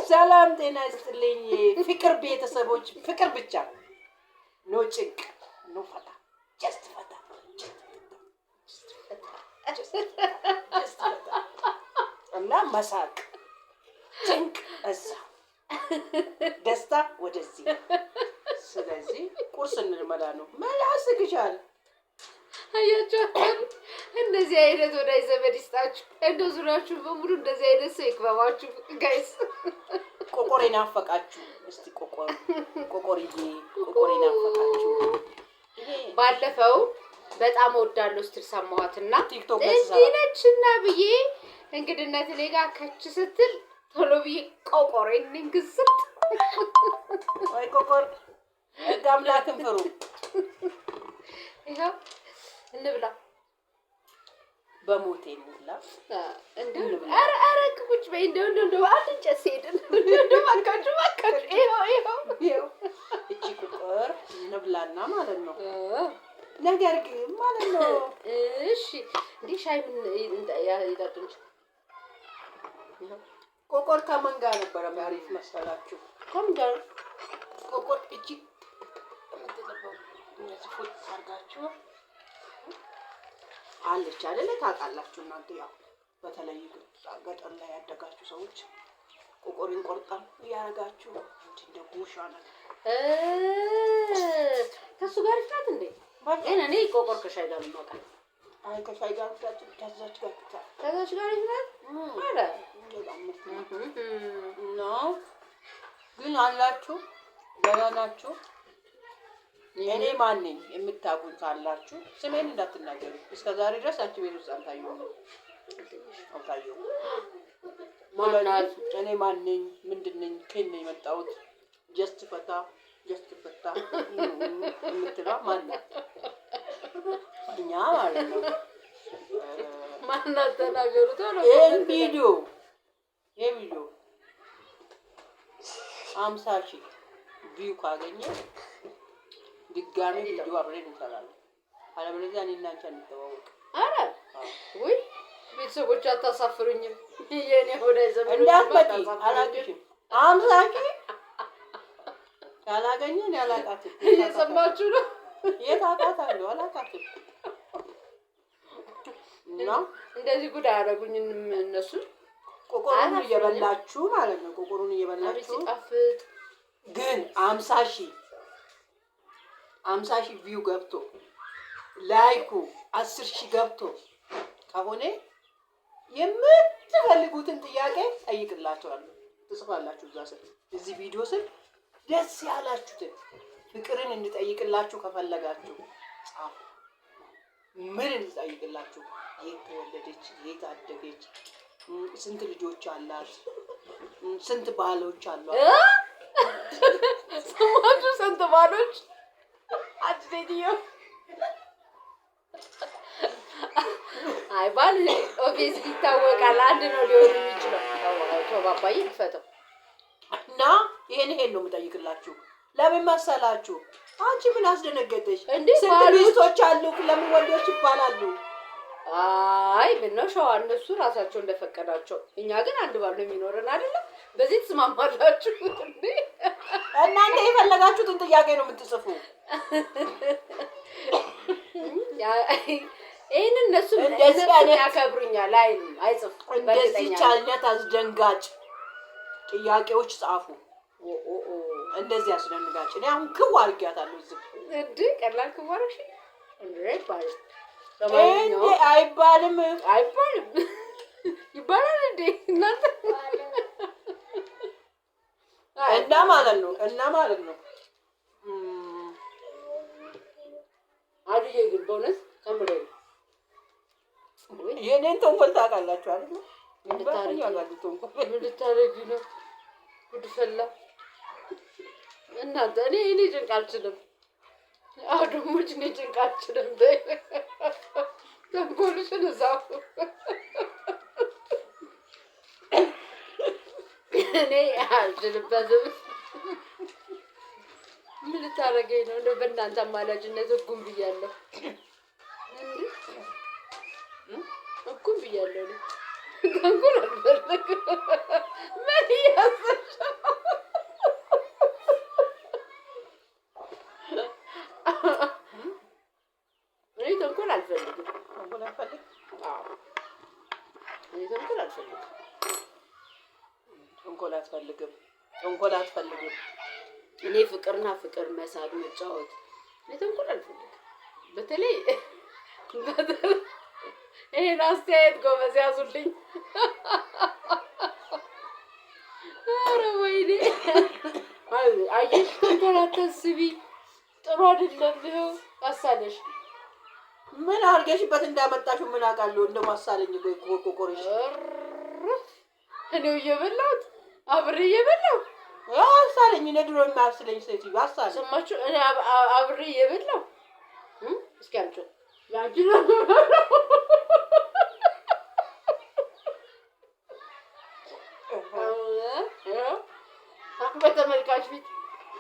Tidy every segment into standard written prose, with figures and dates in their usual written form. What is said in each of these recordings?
ሰላም ጤና ይስጥልኝ ፍቅር ቤተሰቦች፣ ፍቅር ብቻ ኖ ጭንቅ ኖ ፈታ ጀስት ፈታ እና መሳቅ ጭንቅ እዛ ደስታ ወደዚህ። ስለዚህ ቁርስ እንልመዳ ነው። መላ አስግሻል። አያችሁ እንደዚህ አይነት ወዳጅ ዘመድ ይስጣችሁ። እንደው ዙሪያችሁ በሙሉ እንደዚህ አይነት ሰው ይክበባችሁ ጋይስ። ቆቆሬ ናፈቃችሁ። እስቲ ቆቆሬ ናፈቃችሁ። ባለፈው በጣም ወዳለው ስትል ሰማኋትና ቲክቶክ እንዲህ ነችና ብዬ እንግድነት እኔ ጋር ከች ስትል ቶሎ ብዬ ቆቆሬን እንግዝት ወይ ቆቆር ጋምላክን ፍሩ። ይሄው እንብላ በሞቴ እንብላ እንብላ። አረ ቁጭ በይ እንደው አትንጨስ ሄድን እንደው ማካጁ ይሄው እቺ ቆቆር እንብላና ማለት ነው። ነገር ግን ማለት ነው እሺ እንዴ ሻይ ምን ይጣጥንች ቆቆር ከማን ጋር ነበር አሪፍ መሰላችሁ? ከማን ጋር ቆቆር እቺ እንደዚህ ፎት አድርጋችሁ አለች አይደለ? ታውቃላችሁ እናንተ ያው በተለይ ገጠር ላይ ያደጋችሁ ሰዎች ቆቆሪን ቆርጣም ያረጋችሁ እንደ ጉሻ ነገር ከሱ ጋር ይፋት እንዴ? ግን እኔ ቆቆር ከሻይ ጋር ነው ማለት። አይ ከሻይ ጋር ከዛች ጋር ይፋት አረ ነው ግን አላችሁ ገና ናችሁ። እኔ ማን ነኝ የምታውቁኝ ካላችሁ ስሜን እንዳትናገሩ። እስከዛሬ ድረስ አንቺ ቤት ውስጥ አልታየሁም። ማለት እኔ ማን ነኝ? ምንድን ነኝ? ከየት ነው የመጣሁት? ጀስት ፈታ የምትለው ማን ነው? እኛ ማለት ነው። ማናት ተናገሩ ተሎ ቪዲዮ 50,000 ቪው ካገኘ ድጋሜ ቪዲዮ አብረን እንሰራለን። አለበለዚያ እኔ እና አንቺ አንተዋወቅ። አረ ወይ ቤተሰቦች አታሳፍሩኝም። የኔ ወዳጅ ዘመድ እንዳትመጪ አላውቅሽም። 50,000 ካላገኘን ያላቃትም እየሰማችሁ ነው። የት አውቃታለሁ? አላውቃትም። እና እንደዚህ ጉድ አያደርጉኝም እነሱ። ቆቆሩን እየበላችሁ ማለት ነው። ቆቆሩን እየበላችሁ ሲጣፍጥ ግን 50,000 ቪው ገብቶ ላይኩ 10,000 ገብቶ ከሆነ የምትፈልጉትን ጥያቄ ጠይቅላችኋለሁ። ትጽፋላችሁ እዛ ስር እዚህ ቪዲዮ ስር ደስ ያላችሁትን ፍቅርን እንድጠይቅላችሁ ከፈለጋችሁ ጻፉ። ምን እንድጠይቅላችሁ? የት ተወለደች? የት አደገች? ስንት ልጆች አላት? ስንት ባሎች አሏት? ሰማችሁ? ስንት ባሎች አትዴዲዮ አይ ባል ኦብቪየስሊ ይታወቃል። አንድ ነው ሊሆን የሚችለው። ተባባይ ይፈተው እና ይሄን ነው የምጠይቅላችሁ። ለምን መሰላችሁ? አንቺ ምን አስደነገጠሽ? ስንት ሚስቶች አሉ? ለምን ወንዶች ይባላሉ? አይ ምነው ሸዋ እነሱ ራሳቸው እንደፈቀዳቸው። እኛ ግን አንድ ባል ነው የሚኖረን አይደለ? በዚህ ተስማማላችሁ እንዴ? እናንተ የፈለጋችሁትን ጥያቄ ነው የምትጽፉ። ይሄን እነሱ እንደዚህ ያከብሩኛል አይጽፉ። እንደዚህ ቻልነት አስደንጋጭ ጥያቄዎች ጻፉ። እንደዚህ አስደንጋጭ። እኔ አሁን ክው አድርጊያታለሁ እዚህ እንዴ? ቀላል ክው አድርግሽ እንዴ? አይባልም ይባላል እንዴ? እናንተ እና ማለት ነው አድዬ ግን በእውነት ከምሬ የኔን ተንኮል ታውቃላችሁ አይደል? ምን ልታረጊ ነው? ጉድ ፈላ እናንተ። እኔ ጭንቅ አልችልም። አዶሞች እኔ ጭንቅ አልችልም። ተንኮልሽን እዛው እኔ አልችልበትም። ምን ልታረገኝ ነው? እንደው በእናንተ አማላጅነት እጉም ብያለሁ። እጉም ብያለሁ። ተንኮል አልፈልግም። ምን እያሰብሽ ተንኮል አትፈልግም። ተንኮል አትፈልግም። እኔ ፍቅርና ፍቅር መሳቅ መጫወት ተንኮል አልፈልግም። በተለይ ይሄን አስተያየት ጎበዝ ያዙልኝ። ኧረ ወይኔ አየሽ፣ ተንኮል አታስቢ፣ ጥሩ አይደለም። ይኸው አሳለሽ። ምን አድርገሽበት እንዳመጣሽው ምን አውቃለሁ። እንደማሳለኝ ቆቆቆርሽ እኔው እየበላሁት አብሬ እየበላሁ አሳለኝ። እኔ ድሮ የማያስለኝ ሴትዮ አሳለኝ። ሰማችሁ? እኔ አብሬ እየበላሁ እስኪ አምጪው ያንቺ በተመልካች ፊት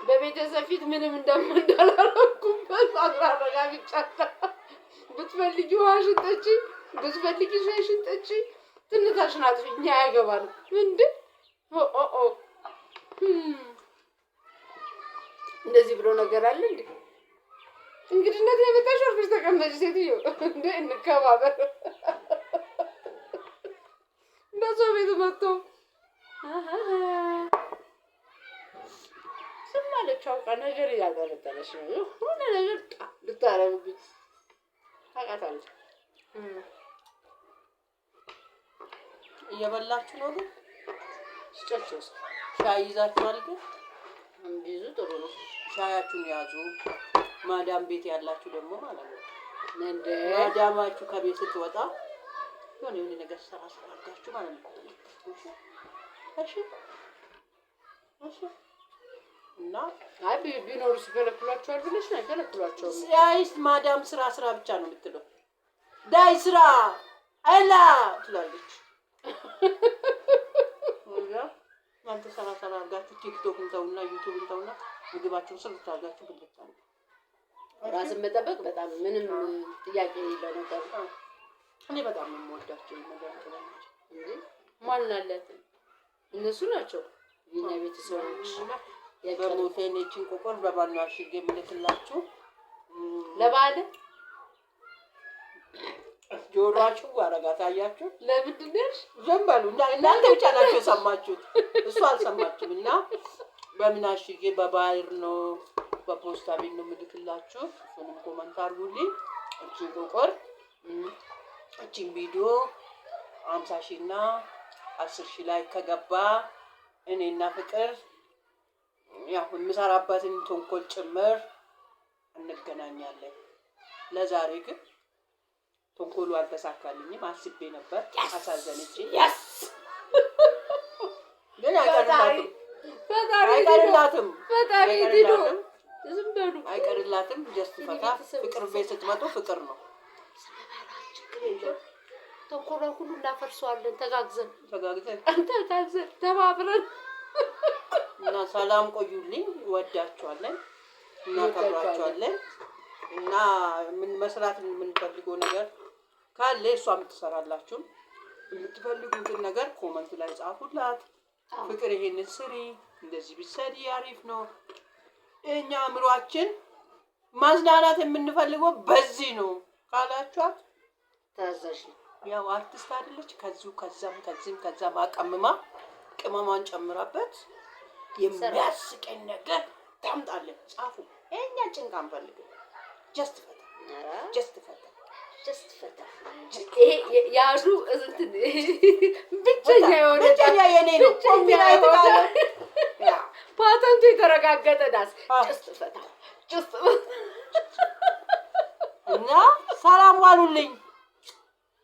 በቤተሰብ ፊት ምንም እንዳላረኩበት አረጋግጫለሁ። ብትፈልጊ ውሃሽን ጠጪ፣ ብትፈልጊ ሻይሽን ጠጪ፣ ትንታሽን አጥፊ፣ እኛ አያገባንም። እንደ እንደዚህ ብሎ ነገር አለ እንዴ? እንግዲህነት የመጣሽ ወርፍሽ ተቀመጭ ሴትዮ። እንደ እንከባበር እንደሰው ቤት መጥቶ ዝም አለች። አውቃ ነገር እያጠረጠረች ነው። የሆነ ነገር ልታረግብኝ ታውቃታለች። እየበላችሁ ነው ግን ስጨችው ሻይ ይዛችኋል ግን ቢዙ ጥሩ ነው። ሻያችሁን ያዙ። ማዳም ቤት ያላችሁ ደግሞ ማለት ነው እንደ ማዳማችሁ ከቤት ስትወጣ የሆነ ነገር ሰራ አድርጋችሁ ማለት ነው። እሺ እሺ። እና አይ ቢኖሩ ሲከለክሏቸዋል ብለሽ ነው? አይከለክሏቸውም። ያይስ ማዳም ስራ ብቻ ነው የምትለው። ዳይ ስራ አይላ ትላለች። እናንተ ሰራ አድርጋችሁ ቲክቶክን ተውና ዩቲዩብን ተውና ምግባችሁን ስር ታርጋችሁ ብትጣሉ ራስን መጠበቅ በጣም ምንም ጥያቄ የሌለው ነገር ነው። እኔ በጣም ነው የምወዳቸው ነገር ትላለች እንዴ። ማን አለት? እነሱ ናቸው የኛ ቤተሰቦች። በሞቴኔችን ቆቆር በባና አሽጌ ምልክላችሁ ለባለ ጆሮአችሁ አረጋታ አያችሁ። ለምንድን ነው ዝም በሉ እናንተ ብቻ ናችሁ የሰማችሁት፣ እሱ አልሰማችሁም። እና በምን አሽጌ በባህር ነው በፖስታ ቤት ነው ምልክላችሁ። እሱንም ኮመንት አድርጉልኝ። እቺን ቆቆር እቺን ቪዲዮ 50,000 እና 10,000 ላይ ከገባ እኔና ፍቅር ያው የምሰራበትን ተንኮል ጭምር እንገናኛለን። ለዛሬ ግን ተንኮሉ አልተሳካልኝም። አስቤ ነበር፣ አሳዘነችኝ። ግን አይቀርላትም። ዝም በሉ አይቀርላትም። ጀስት ፈታ ፍቅር ቤት ስትመጡ ፍቅር ነው። ተንኮሏን ሁሉ እናፈርሰዋለን። ተጋግዘን ተባብረን እና ሰላም ቆዩልኝ። ወዳችኋለን፣ እናከብራችኋለን። እና ምን መስራት የምንፈልገው ነገር ካለ እሷ የምትሰራላችሁ የምትፈልጉትን ነገር ኮመንት ላይ ጻፉላት። ፍቅር ይሄንን ስሪ፣ እንደዚህ ቢሰሪ አሪፍ ነው። እኛ አእምሯችን ማዝናናት የምንፈልገው በዚህ ነው ካላችኋት ታዛዥ ያው አርቲስት አይደለች። ከዛም አቀምማ ቅመማን ጨምራበት የሚያስቀኝ ነገር ታምጣለን። ጻፉ። እኛ ጭንቅ አንፈልግም። ጀስት ፈታ ይሄ ያሉ እንትን ብቸኛ የሆነ የኔ ነው። ፓተንቱ የተረጋገጠ ዳስ ጀስት ፈታ እና ሰላም ዋሉልኝ።